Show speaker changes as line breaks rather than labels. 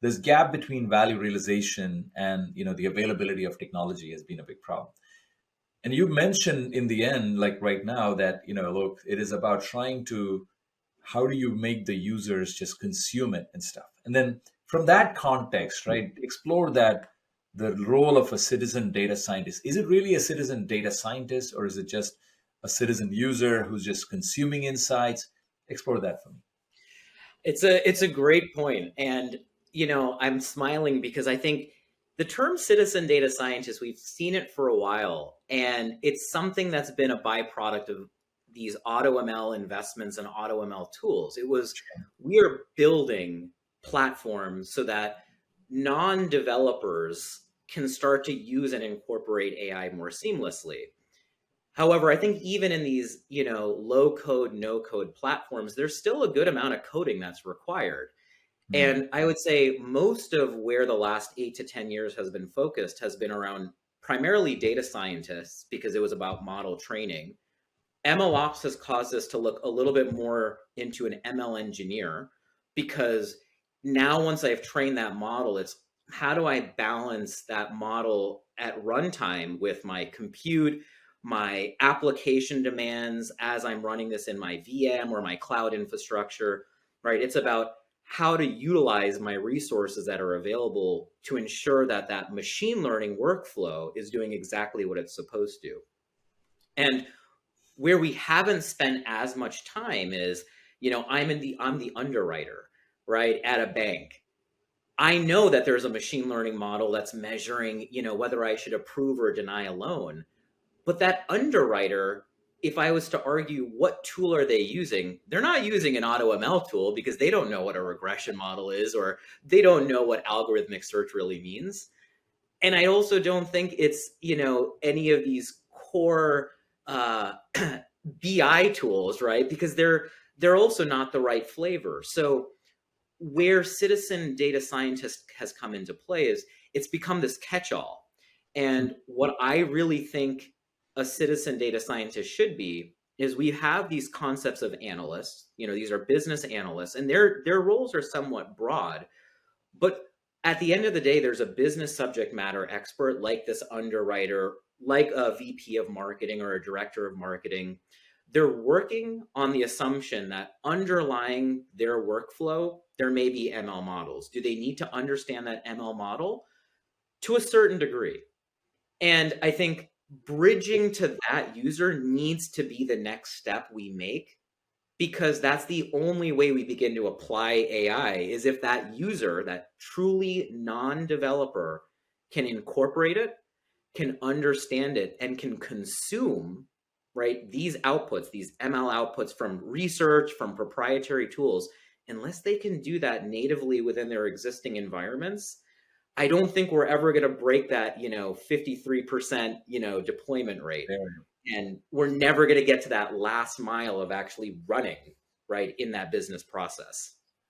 this gap between value realization and the availability of technology has been a big problem. And you mentioned in the end, like right now, that look, it is about trying to, how do you make the users just consume it and stuff. And then from that context, right, explore that, the role of a citizen data scientist. Is it really a citizen data scientist, or is it just a citizen user who's just consuming insights? Explore that for me.
It's a great point. And I'm smiling because I think the term citizen data scientist, we've seen it for a while, and it's something that's been a byproduct of these AutoML investments and AutoML tools. It was, we are building platforms so that non-developers can start to use and incorporate AI more seamlessly. However, I think even in these, low code, no code platforms, there's still a good amount of coding that's required. And I would say most of where the last 8 to 10 years has been focused has been around primarily data scientists, because it was about model training. ML ops has caused us to look a little bit more into an ML engineer, because now once I've trained that model, it's how do I balance that model at runtime with my compute, my application demands as I'm running this in my VM or my cloud infrastructure, right? It's about how to utilize my resources that are available to ensure that that machine learning workflow is doing exactly what it's supposed to. And where we haven't spent as much time is, I'm the underwriter, right, at a bank. I know that there's a machine learning model that's measuring, whether I should approve or deny a loan. But that underwriter, if I was to argue what tool are they using, they're not using an AutoML tool, because they don't know what a regression model is, or they don't know what algorithmic search really means. And I also don't think it's, any of these core BI tools, right? Because they're also not the right flavor. So where citizen data scientist has come into play is it's become this catch-all. And what I really think a citizen data scientist should be is, we have these concepts of analysts, these are business analysts, and their roles are somewhat broad, but at the end of the day, there's a business subject matter expert like this underwriter, like a VP of marketing or a director of marketing. They're working on the assumption that underlying their workflow, there may be ML models. Do they need to understand that ML model? To a certain degree. And I think bridging to that user needs to be the next step we make, because that's the only way we begin to apply AI, is if that user, that truly non-developer, can incorporate it, can understand it, and can consume, right, these outputs, these ML outputs from research, from proprietary tools. Unless they can do that natively within their existing environments, I don't think we're ever going to break that, 53%, deployment rate. And we're never going to get to that last mile of actually running, right, in that business process.